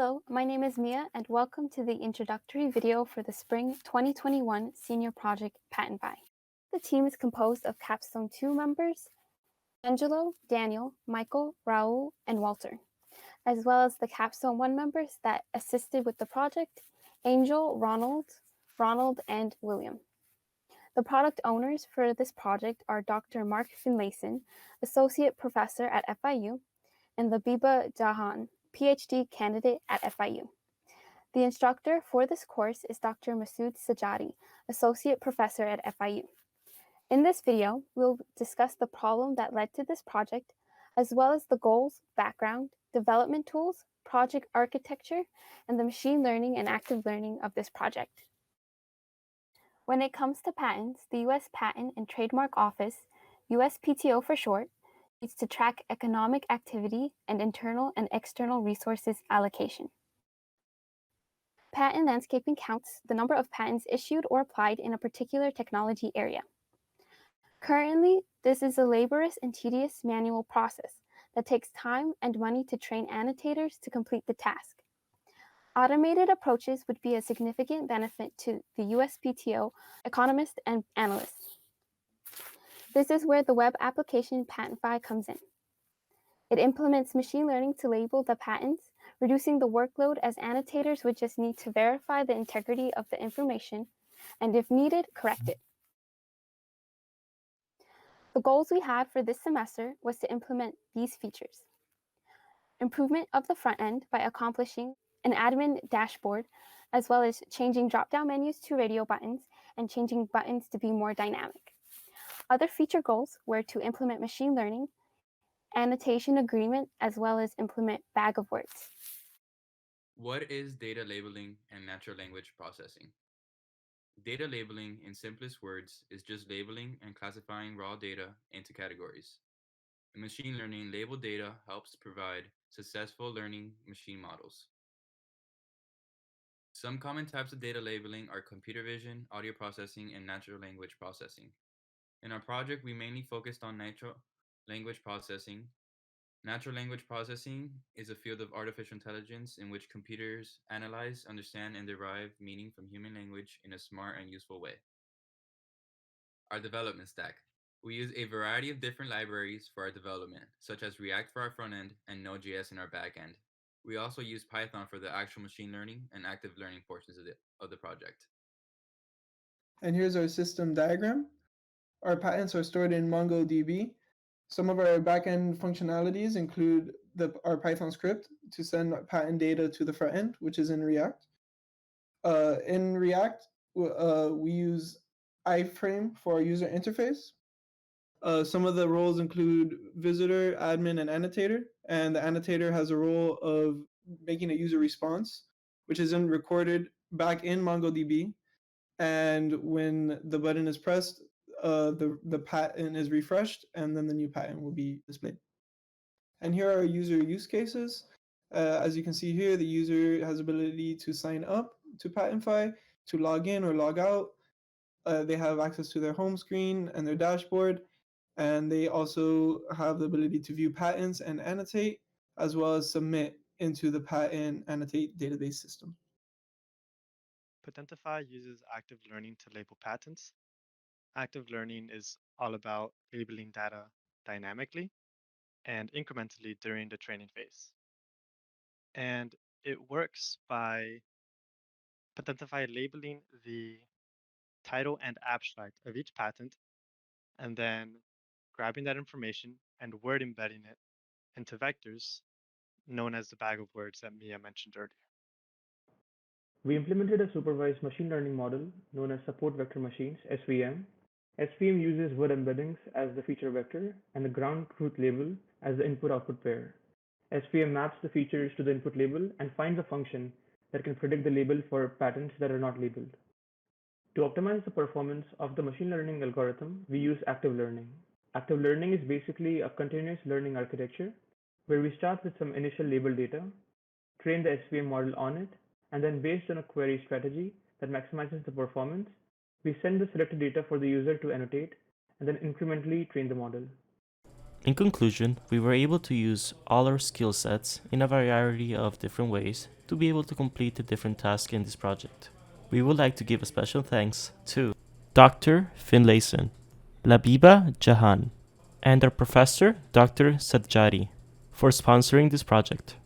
Hello, my name is Mia, and welcome to the introductory video for the Spring 2021 Senior Project Patentify. The team is composed of Capstone 2 members, Angelo, Daniel, Michael, Raul, and Walter, as well as the Capstone 1 members that assisted with the project, Angel, Ronald, and William. The product owners for this project are Dr. Mark Finlayson, Associate Professor at FIU, and Labiba Jahan, PhD candidate at FIU. The instructor for this course is Dr. Masood Sajadi, Associate Professor at FIU. In this video, we'll discuss the problem that led to this project, as well as the goals, background, development tools, project architecture, and the machine learning and active learning of this project. When it comes to patents, the U.S. Patent and Trademark Office, USPTO for short, needs to track economic activity and internal and external resources allocation. Patent landscaping counts the number of patents issued or applied in a particular technology area. Currently, this is a laborious and tedious manual process that takes time and money to train annotators to complete the task. Automated approaches would be a significant benefit to the USPTO economists and analysts. This is where the web application Patentify comes in. It implements machine learning to label the patents, reducing the workload as annotators would just need to verify the integrity of the information and, if needed, correct it. The goals we had for this semester was to implement these features. Improvement of the front end by accomplishing an admin dashboard, as well as changing drop-down menus to radio buttons and changing buttons to be more dynamic. Other feature goals were to implement machine learning, annotation agreement, as well as implement bag of words. What is data labeling and natural language processing? Data labeling, in simplest words, is just labeling and classifying raw data into categories. In machine learning, labeled data helps provide successful learning machine models. Some common types of data labeling are computer vision, audio processing, and natural language processing. In our project, we mainly focused on natural language processing. Natural language processing is a field of artificial intelligence in which computers analyze, understand, and derive meaning from human language in a smart and useful way. Our development stack. We use a variety of different libraries for our development, such as React for our front end and Node.js in our back end. We also use Python for the actual machine learning and active learning portions of the project. And here's our system diagram. Our patents are stored in MongoDB. Some of our backend functionalities include our Python script to send patent data to the front end, which is in React. In React, we use iframe for our user interface. Some of the roles include visitor, admin, and annotator. And the annotator has a role of making a user response, which is then recorded back in MongoDB. And when the button is pressed, the patent is refreshed, and then the new patent will be displayed. And here are user use cases. As you can see here, the user has ability to sign up to Patentify, to log in or log out. They have access to their home screen and their dashboard, and they also have the ability to view patents and annotate, as well as submit into the patent annotate database system. Patentify uses active learning to label patents. Active learning is all about labeling data dynamically and incrementally during the training phase. And it works by Patentify labeling the title and abstract of each patent, and then grabbing that information and word embedding it into vectors known as the bag of words that Mia mentioned earlier. We implemented a supervised machine learning model known as Support Vector Machines, SVM. SVM uses word embeddings as the feature vector and the ground truth label as the input-output pair. SVM maps the features to the input label and finds a function that can predict the label for patents that are not labeled. To optimize the performance of the machine learning algorithm, we use active learning. Active learning is basically a continuous learning architecture where we start with some initial label data, train the SVM model on it, and then based on a query strategy that maximizes the performance, we send the selected data for the user to annotate and then incrementally train the model. In conclusion, we were able to use all our skill sets in a variety of different ways to be able to complete the different tasks in this project. We would like to give a special thanks to Dr. Finlayson, Labiba Jahan, and our professor, Dr. Sadjari, for sponsoring this project.